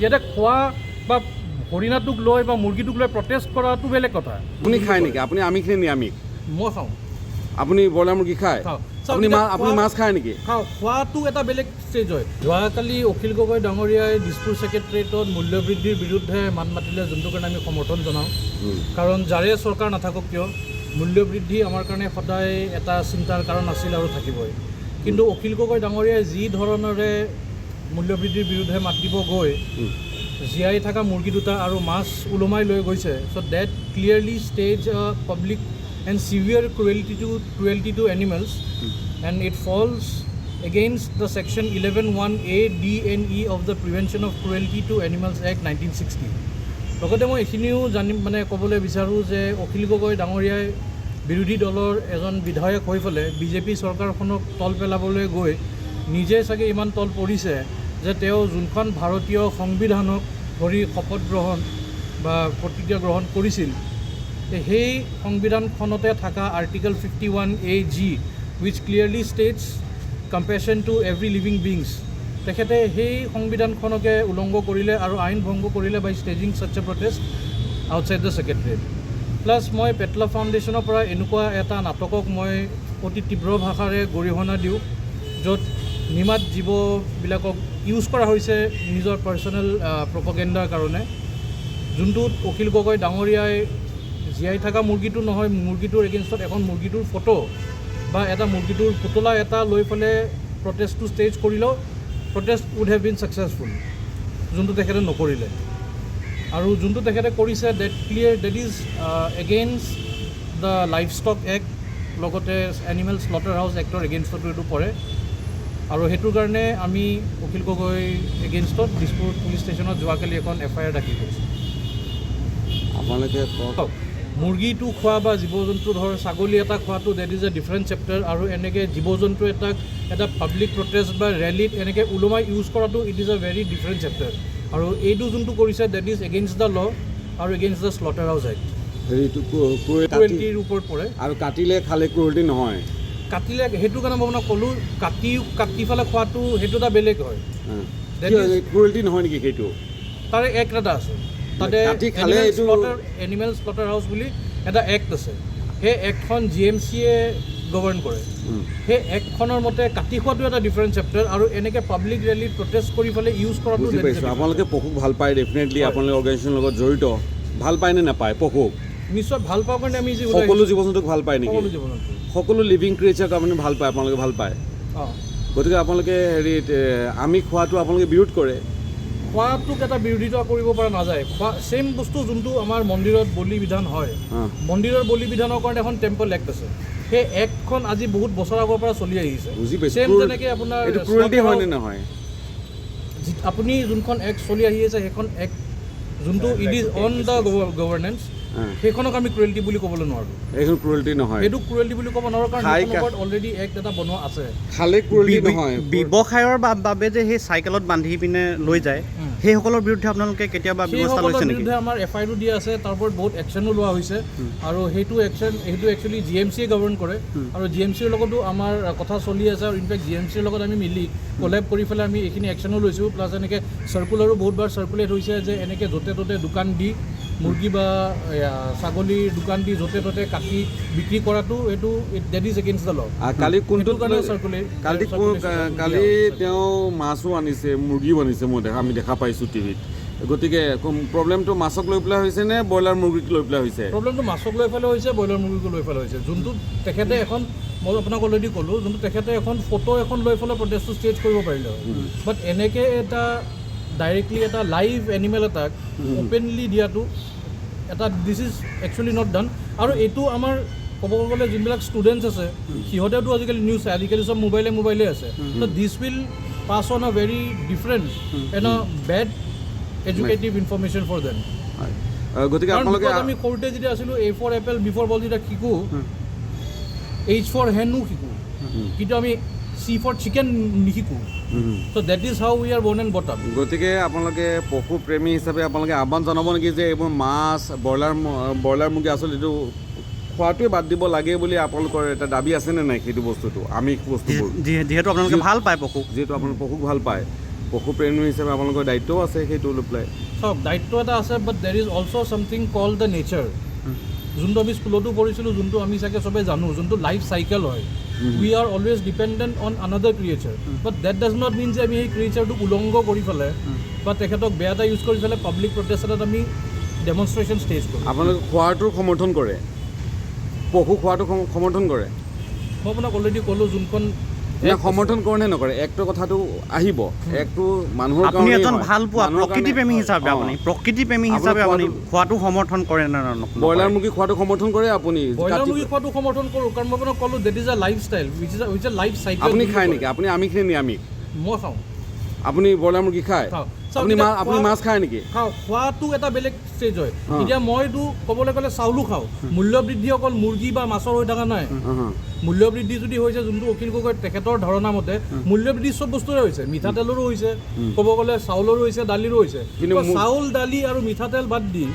ইয়াতে খোৱা বা হৰিণাটোক লৈ বা মুৰ্গীটোক লৈ প্ৰটেষ্ট কৰাটো বেলেগ কথা। আপুনি খায় নেকি? আপুনি আমিষ নে নিৰামিষ? মই খাওঁ। আপুনি ব্ৰইলাৰ মুৰ্গী খায়? আপুনি মাছ খায় নেকি? খাওঁ। খোৱাটো এটা বেলেগ ষ্টেজ হয়। যোৱাকালি অখিল গগৈ ডাঙৰীয়াই দিছপুৰ ছেক্ৰেটেৰিয়েটত মূল্যবৃদ্ধিৰ বিৰুদ্ধে মাত মাতিলে, যোনটো কাৰণে আমি সমৰ্থন জনাওঁ। কাৰণ যাৰে চৰকাৰ নাথাকক কিয় মূল্যবৃদ্ধি আমাৰ কাৰণে সদায় এটা চিন্তাৰ কাৰণ আছিল আৰু থাকিবই। কিন্তু অখিল গগৈ ডাঙৰীয়াই যি ধৰণেৰে মূল্যবৃদ্ধিৰ বিৰুদ্ধে মাত দিব গৈ জীয়াই থকা মুৰ্গী দুটা আৰু মাছ ওলমাই লৈ গৈছে, so' that clearly stage public and severe cruelty to animals, and it falls against the section 11(1)(a), (d) and (e) of the Prevention of Cruelty to Animals Act 1960. লগতে মই এইখিনিও ক'বলৈ বিচাৰোঁ যে অখিল গগৈ ডাঙৰীয়াই বিৰোধী দলৰ এজন বিধায়ক হৈ পেলাই বিজেপি চৰকাৰখনক তল পেলাবলৈ গৈ নিজে চাগে ইমান তল পৰিছে যে তেওঁ যোনখন ভাৰতীয় সংবিধানক ধৰি শপত গ্ৰহণ বা প্ৰতিজ্ঞা গ্ৰহণ কৰিছিল, সেই সংবিধানখনতে থকা article 51(a)(g) which clearly states compassion to every living beings, তেখেতে সেই সংবিধানখনকে উলংঘ কৰিলে আৰু আইন ভংগ কৰিলে by staging such a protest outside the secretariat. Plus মই পেটলা ফাউণ্ডেশ্যনৰ পৰা এনেকুৱা এটা নাটকক মই অতি তীব্ৰ ভাষাৰে গৰিহণা দিওঁ, য'ত নিমাত জীৱবিলাকক ইউজ কৰা হৈছে নিজৰ পাৰ্চনেল প্ৰপগেণ্ডাৰ কাৰণে, যোনটোত অখিল গগৈ ডাঙৰীয়াই জীয়াই থকা মুৰ্গীটো নহয়, মুৰ্গীটোৰ এগেইনষ্টত এখন মুৰ্গীটোৰ ফটো বা এটা মুৰ্গীটোৰ পুতলা এটা লৈ পেলাই প্ৰটেষ্টটো ষ্টেজ কৰিলেও protest would have been successful, যোনটো তেখেতে নকৰিলে। আৰু যোনটো তেখেতে কৰিছে that is against the livestock act, লগতে এনিমেল স্লটাৰ হাউচ এক্টৰ এগেইনষ্টতো এইটো পৰে। আৰু সেইটোৰ কাৰণে আমি অখিল গগৈ এগেইনষ্টত দিছপুৰ পুলিচ ষ্টেচনত যোৱাকালি এখন FIR দাখিল কৰিছোঁ। আপোনালোকে মুৰ্গীটো খোৱা বা জীৱ জন্তু ধৰ ছাগলী এটা খোৱাটো that is a different chapter, আৰু এনেকৈ জীৱ জন্তু এটা পাব্লিক প্ৰটেষ্ট বা ৰেলীত এনেকৈ ওলমাই ইউজ কৰাটো it is a very different chapter. আৰু এইটো যোনটো কৰিছে ডেট ইজ এগেইনষ্ট দ্য ল আৰু against the slaughter house act, ক্ৰুৱেল্টিৰ ওপৰত পৰে। আৰু কাটিলে খালে ক্ৰুৱেল্টি নহয়? কাটিলে সেইটো কাৰণে মই আপোনাক ক'লোঁ, কাটি পেলাই খোৱাটো সেইটো এটা বেলেগ হয়। ক্ৰুৱেল্টি নহয় নেকি? সেইটো তাৰে এক্ট এটা আছে, তাতে এনিমেল স্লটাৰ হাউচ বুলি এটা এক্ট আছে। সেই এক্টখন GMCয়ে গভৰ্ণ কৰে। সেই এক্টখনৰ মতে কাটি খোৱাটো এটা ডিফাৰেণ্ট চেপ্টাৰ, আৰু এনেকৈ পাব্লিক ৰেলীত প্ৰটেষ্ট কৰি পেলাই ইউজ কৰাটো। আপোনালোকে পশুক ভাল পায়, ডেফিনেটলি আপোনালোকে অৰ্গেনাইজেশ্যনৰ লগত জড়িত, ভাল পায় নে নাপায় পশুক? নিশ্চয় ভাল পাওঁ কাৰণে আমি সকলো জীৱ জন্তুক ভাল পায় নেকি? সকলো লিভিং ক্ৰিয়েচাৰক আপুনি ভাল পায়, আপোনালোকে ভাল পায়। গতিকে আপোনালোকে আমি খোৱাটো আপোনালোকে বিৰোধ কৰে? খোৱাটোক এটা বিৰোধিতা কৰিব পৰা নাযায়। ছেইম বস্তু যোনটো আমাৰ মন্দিৰত বলি বিধান হয়, মন্দিৰৰ বলি বিধানৰ কাৰণে এখন টেম্পল এক্ট আছে। সেই এক্টখন আজি বহুত বছৰ আগৰ পৰা চলি আহিছে। ছেইম যেনেকৈ আপোনাৰ আপুনি যোনখন এক্ট চলি আহি আছে, সেইখন এক্ট যোনটো it is on the governance, সেইখনক আমি ক্ৰুৱেল্টি বুলি ক'বলৈ নোৱাৰোঁ। এইখন ক্ৰুৱেল্টি নহয়, এইটো ক্ৰুৱেল্টি বুলি ক'ব নোৱাৰোঁ, কাৰণ অলৰেডি এক্ট এটা বনোৱা আছে। খালে ক্ৰুৱেল্টি নহয়। ব্যৱসায়ৰ বাবে যে সেই চাইকেলত বান্ধি পিনে লৈ যায়, সেইসকলৰ বিৰুদ্ধে আপোনালোকে কেতিয়াবা ব্যৱস্থা লৈছে নেকি? বিৰুদ্ধে আমাৰ FIR দিয়া আছে, তাৰ ওপৰত বহুত একশ্যনো লোৱা হৈছে। আৰু সেইটো একচুৱেলি GMCয়ে গভৰ্ণ কৰে, আৰু GMCৰ লগতো আমাৰ কথা চলি আছে। আৰু ইনফেক্ট GMCৰ লগত আমি মিলি কলেব কৰি পেলাই আমি এইখিনি একশ্যনো লৈছোঁ। প্লাছ এনেকৈ চাৰ্কুলাৰো বহুতবাৰ চাৰ্কুলেট হৈছে যে এনেকৈ য'তে ত'তে দোকান দি মুৰ্গী বা ছাগলীৰ দোকান দি য'তে ত'তে কাটি বিক্ৰী কৰাটো এইটো ডেট ইজ এগেইনষ্ট দ্য ল। কালি তেওঁ মাছো আনিছে, মুৰ্গীও আনিছে, আমি দেখা পাইছোঁ টিভিত। গতিকে প্ৰব্লেমটো মাছক লৈ পেলাই হৈছে নে ব্ৰইলাৰ মুৰ্গীক লৈ পেলাই হৈছে? প্ৰব্লেমটো মাছক লৈ পেলাই হৈছে, ব্ৰইলাৰ মুৰ্গীকো লৈ পেলাই হৈছে। যোনটো তেখেতে এখন, মই আপোনাক অলৰেডি ক'লোঁ, যোনটো তেখেতে এখন ফটো এখন লৈ পেলাই প্ৰটেষ্টটো ষ্টেজ কৰিব পাৰিলে হয়। বাট এনেকৈ এটা ডাইৰেক্টলি এটা লাইভ এনিমেল এটাক অ'পেনলি দিয়াটো এটা this is actually not done. আৰু এইটো আমাৰ ক'ব গ'লে যোনবিলাক ষ্টুডেণ্টছ আছে, সিহঁতেওতো আজিকালি নিউজ চায়, আজিকালি চব মোবাইলে আছে। So' this will pass on a very different and a bad educative information for them. গতিকে আমি সৰুতে যেতিয়া আছিলোঁ A for apple, B for ball যেতিয়া শিকোঁ, H for henও শিকোঁ, কিন্তু আমি C for chicken নিশিকোঁ। So' that is how we are born and brought up. গতিকে আপোনালোকে পশু প্ৰেমী হিচাপে আপোনালোকে আহ্বান জনাব নেকি যে এইবোৰ মাছ, ব্ৰইলাৰ মুৰ্গী আচলতে এইটো খোৱাটোৱে বাদ দিব লাগে বুলি আপোনালোকৰ এটা দাবী আছেনে নাই? সেইটো বস্তুটো আমিষ বস্তুবোৰ যিহেতু আপোনালোকে ভাল পায় পশু, যিহেতু আপোনালোকে পশুক ভাল পায়, পশুপ্ৰেমী হিচাপে আপোনালোকৰ দায়িত্বও আছে সেইটো লৈ পেলাই চাওক দায়িত্ব এটা আছে but there is also' something called the nature যোনটো আমি স্কুলতো পঢ়িছিলোঁ যোনটো আমি চাগে চবেই জানো যোনটো লাইফ চাইকেল হয় we are always dependent on another creature but that does not mean যে আমি সেই ক্ৰিয়েচাৰটোক উলংঘ কৰি পেলাই বা তেখেতক বেয়া এটা ইউজ কৰি পেলাই পাব্লিক প্ৰটেষ্ট এটাত আমি ডেমনষ্ট্ৰেশ্যন ষ্টেজ কৰোঁ আপোনালোকে খোৱাটোৰ সমৰ্থন কৰে পশু খোৱাটো সমৰ্থন কৰে মই আপোনাক অলৰেডি ক'লোঁ যোনখন সমৰ্থন কৰে নে নকৰে একটো কথাটো আহিব একটো মানুহৰ আপুনি এজন ভাল পোৱা প্ৰকৃতিপ্ৰেমী হিচাপে আপুনি প্ৰকৃতিপ্ৰেমী হিচাপে আপুনি খোৱাটো সমৰ্থন কৰে নে নকৰে ব্ৰইলাৰ মুৰ্গী খোৱাটো সমৰ্থন কৰে আপুনি ব্ৰইলাৰ মুৰ্গী খোৱাটো সমৰ্থন কৰোঁ কাৰণ মই আপোনাক ক'লোঁ that is a lifestyle which a life cycle আপুনি খায় নেকি আপুনি আমিষ নে নিৰামিষ মই খাওঁ আপুনি ব্ৰইলাৰ মুৰ্গী খায় খাওঁ আপুনি মাছ খায় নেকি খাওঁ খোৱাটো এটা বেলেগ ষ্টেজ হয় এতিয়া মইতো ক'বলৈ গ'লে চাউলো খাওঁ মূল্য বৃদ্ধি অকল মুৰ্গী বা মাছৰ হৈ থকা নাই মূল্য বৃদ্ধি যদি হৈছে যোনটো অখিল গগৈ তেখেতৰ ধাৰণা মতে মূল্য বৃদ্ধি চব বস্তুৰে হৈছে মিঠাতেলৰো হৈছে ক'ব গ'লে চাউলৰো হৈছে দালিৰো হৈছে কিন্তু চাউল দালি আৰু মিঠাতেল বাদ দি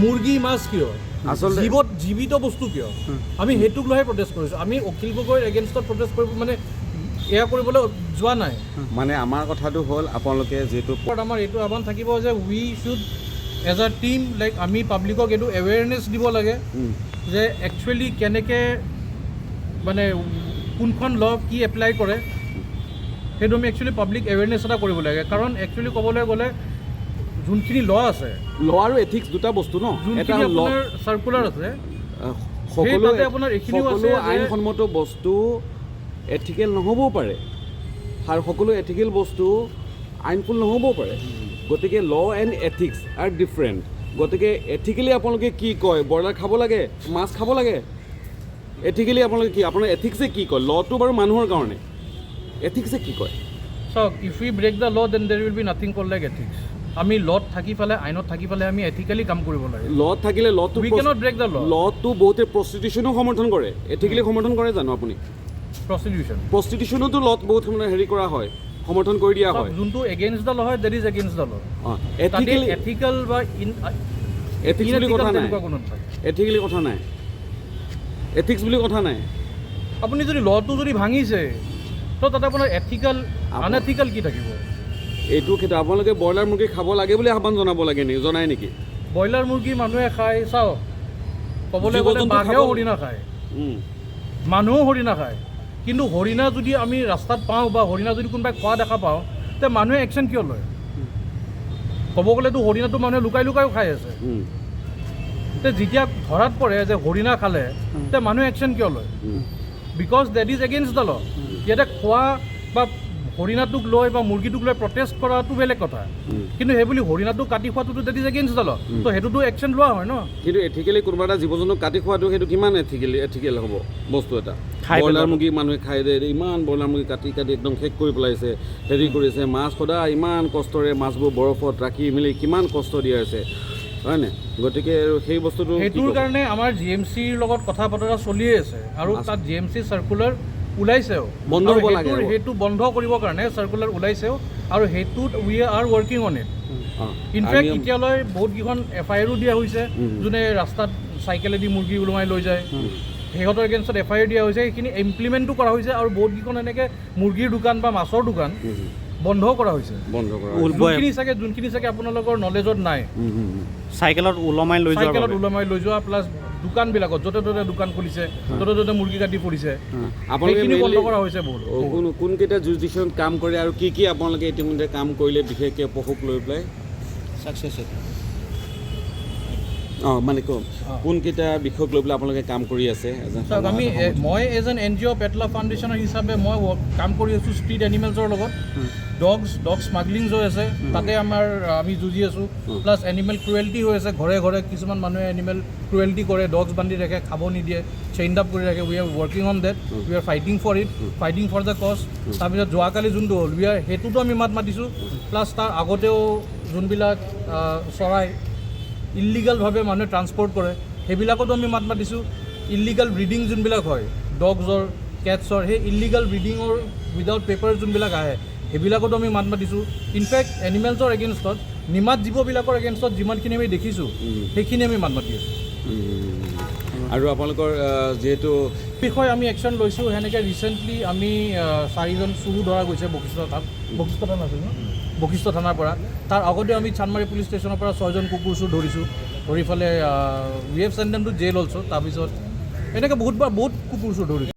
মুৰ্গী মাছ কিয় আচলতে জীৱিত বস্তু কিয় আমি সেইটোক লৈহে প্ৰটেষ্ট কৰিছোঁ আমি অখিল গগৈৰ এগেইনষ্টত প্ৰটেষ্ট কৰিব মানে এয়া কৰিবলৈ যোৱা নাই মানে আমাৰ কথাটো হ'ল আপোনালোকে যিহেতু আমাৰ এইটো আহ্বান থাকিব যে we should as a team like আমি পাব্লিকক এইটো এৱেৰনেছ দিব লাগে যে একচুৱেলি কেনেকৈ মানে কোনখন ল কি এপ্লাই কৰে সেইটো আমি একচুৱেলি পাব্লিক এৱেৰনেছ এটা কৰিব লাগে কাৰণ একচুৱেলি ক'বলৈ গ'লে যোনখিনি ল আছে ল আৰু এথিক্স দুটা বস্তু ন এটা যোনখিনি আপোনাৰ চাৰ্কুলাৰ আছে সকলো তাতে আপোনাৰ এইখিনিও আছে আইনসন্মত বস্তু এথিকেল নহ'বও পাৰে আৰু সকলো এথিকেল বস্তু আইনফুল নহ'বও পাৰে গতিকে ল এণ্ড এথিক্স আৰ ডিফাৰেণ্ট গতিকে এথিকেলি আপোনালোকে কি কয় ব্ৰইলাৰ খাব লাগে মাছ খাব লাগে এথিকেলি আপোনালোকে কি আপোনাৰ এথিক্সে কি কয় লটো বাৰু মানুহৰ কাৰণে এথিক্সে কি কয় চাওক if you break the law then there will be nothing called like ethics আমি লত থাকি পেলাই আইনত থাকি পেলাই আমি এথিকেলি কাম কৰিব লাগে লত থাকিলে লটো উই কেনট ব্ৰেক দ্য ল লটো বহুতে প্ৰষ্টিটিউশ্যনো সমৰ্থন কৰে এথিকেলি সমৰ্থন কৰে জানো আপুনি প্ৰষ্টিটিউশ্যনতো লত বহুত মানে হেৰি কৰা হয় সমৰ্থন কৰি দিয়া হয় যোনটো এগেইনষ্ট দ্য ল হয় দেট ইজ এগেইনষ্ট দ্য ল এথিকেলি এথিকেল বা এথিক্স বুলি কথা নাই এথিকেলি কথা নাই এথিক্স বুলি কথা নাই আপুনি যদি লটো যদি ভাঙিছে তো তাতে আপোনাৰ এথিকেল আনএথিকেল কি থাকিব এইটো ক্ষেত্ৰত আপোনালোকে ব্ৰইলাৰ মুৰ্গী খাব লাগে বুলি আহ্বান জনাব লাগে নেকি জনাই নেকি ব্ৰইলাৰ মুৰ্গী মানুহে খায় চাওক ক'বলৈ গ'লে বাঘেও হৰিণা খায় মানুহো হৰিণা খায় কিন্তু হৰিণা যদি আমি ৰাস্তাত পাওঁ বা হৰিণা যদি কোনোবাই খোৱা দেখা পাওঁ তে মানুহে একশ্যন কিয় লয় ক'ব গ'লেতো হৰিণাটো মানুহে লুকাই লুকাইও খাই আছে তে যেতিয়া ধৰাত পৰে যে হৰিণা খালে তে মানুহে একশ্যন কিয় লয় because that is against the law ইয়াতে খোৱা বা হৰিণাটোক লৈ বা মুৰ্গীটোক লৈ প্ৰটেষ্ট কৰাটো বেলেগ কথা কিন্তু সেই বুলি হৰিণাটোক কাটি খোৱাটোতো that is against the law তো সেইটোতো একশ্যন লোৱা হয় ন কিন্তু এথিকেলি কোনোবা এটা জীৱ জন্তুক কাটি খোৱাটো সেইটো কিমান এথিকেল হ'ব বস্তু এটা ব্ৰইলাৰ মুৰ্গী মানুহে খাই দিয়ে ইমান ব্ৰইলাৰ মুৰ্গী কাটি কাটি একদম শেষ কৰি পেলাইছে হেৰি কৰিছে মাছ সদায় ইমান কষ্টৰে মাছবোৰ বৰফত ৰাখি মেলি কিমান কষ্ট দিয়া হৈছে হয়নে গতিকে সেই বস্তুটো সেইটোৰ কাৰণে আমাৰ জি এম চিৰ লগত কথা বতৰা চলিয়ে আছে আৰু তাত জি এম চি চাৰ্কুলাৰ ওলাইছেও বন্ধ হ'ব লাগে সেইটো বন্ধ কৰিবৰ কাৰণে চাৰ্কুলাৰ ওলাইছেও আৰু সেইটোত we are working on it in fact এতিয়ালৈ বহুতকেইখন FIR দিয়া হৈছে যোনে ৰাস্তাত চাইকেলেদি মুৰ্গী ওলোমাই লৈ যায় সিহঁতৰ এগেইনষ্টত FIR দিয়া হৈছে সেইখিনি ইমপ্লিমেণ্টো কৰা হৈছে আৰু বহুতকেইখন এনেকৈ মুৰ্গীৰ দোকান বা মাছৰ দোকান বন্ধ কৰা হৈছে যোনখিনি চাগে আপোনালোকৰ নলেজত নাই চাইকেলত ওলমাই লৈ যোৱা প্লাছ দোকানবিলাকত য'তে ত'তে দোকান খুলিছে য'তে ত'তে মুৰ্গী কাটি ফুৰিছে আপোনালোকে বন্ধ কৰা হৈছে বহুত কোনকেইটা জুৰিডিকশ্যনত কাম কৰে আৰু কি আপোনালোকে ইতিমধ্যে কাম কৰিলে বিশেষকৈ পশুক লৈ পেলাই ছাকচেছ মানে কোনকেইটা বিষয়ক লৈ পেলাই আপোনালোকে কাম কৰি আছে মই এজ এন NGO পেটলা ফাউণ্ডেশ্যনৰ হিচাপে মই কাম কৰি আছোঁ ষ্ট্ৰীট এনিমেলছৰ লগত ডগ স্মাগলিং হৈ আছে তাতে আমি যুঁজি আছোঁ প্লাছ এনিমেল ক্ৰুৱেল্টি হৈ আছে ঘৰে ঘৰে কিছুমান মানুহে এনিমেল ক্ৰুৱেল্টি কৰে ডগছ বান্ধি ৰাখে খাব নিদিয়ে চেইন আপ কৰি ৰাখে we are working on that we are fighting for it fighting for the cause তাৰপিছত যোৱাকালি যোনটো হ'ল সেইটোতো আমি মাত মাতিছোঁ প্লাছ তাৰ আগতেও যোনবিলাক চৰাই ইল্লিগেলভাৱে মানুহে ট্ৰান্সপৰ্ট কৰে সেইবিলাকতো আমি মাত মাতিছোঁ ইল্লিগেল ব্ৰিডিং যোনবিলাক হয় ডগছৰ কেটছৰ সেই ইল্লিগেল ব্ৰিডিঙৰ উইদাউট পেপাৰ যোনবিলাক আহে সেইবিলাকতো আমি মাত মাতিছোঁ ইনফেক্ট এনিমেলছৰ এগেইনষ্টত নিমাত জীৱবিলাকৰ এগেইনষ্টত যিমানখিনি আমি দেখিছোঁ সেইখিনি আমি মাত মাতি আছোঁ আৰু আপোনালোকৰ যিহেতু বিষয়ে আমি একশ্যন লৈছোঁ সেনেকৈ ৰিচেণ্টলি আমি 4জন চুৰু ধৰা গৈছে বশিষ্ঠ থানা আছিল ন বশিষ্ঠ থানাৰ পৰা তাৰ আগতেও আমি চানমাৰী পুলিচ ষ্টেচনৰ পৰা 6জন কুকুৰ চুৰ ধৰিছোঁ ধৰি ফালে we have send them to jail also' তাৰপিছত এনেকৈ বহুত কুকুৰ চুৰ ধৰিছোঁ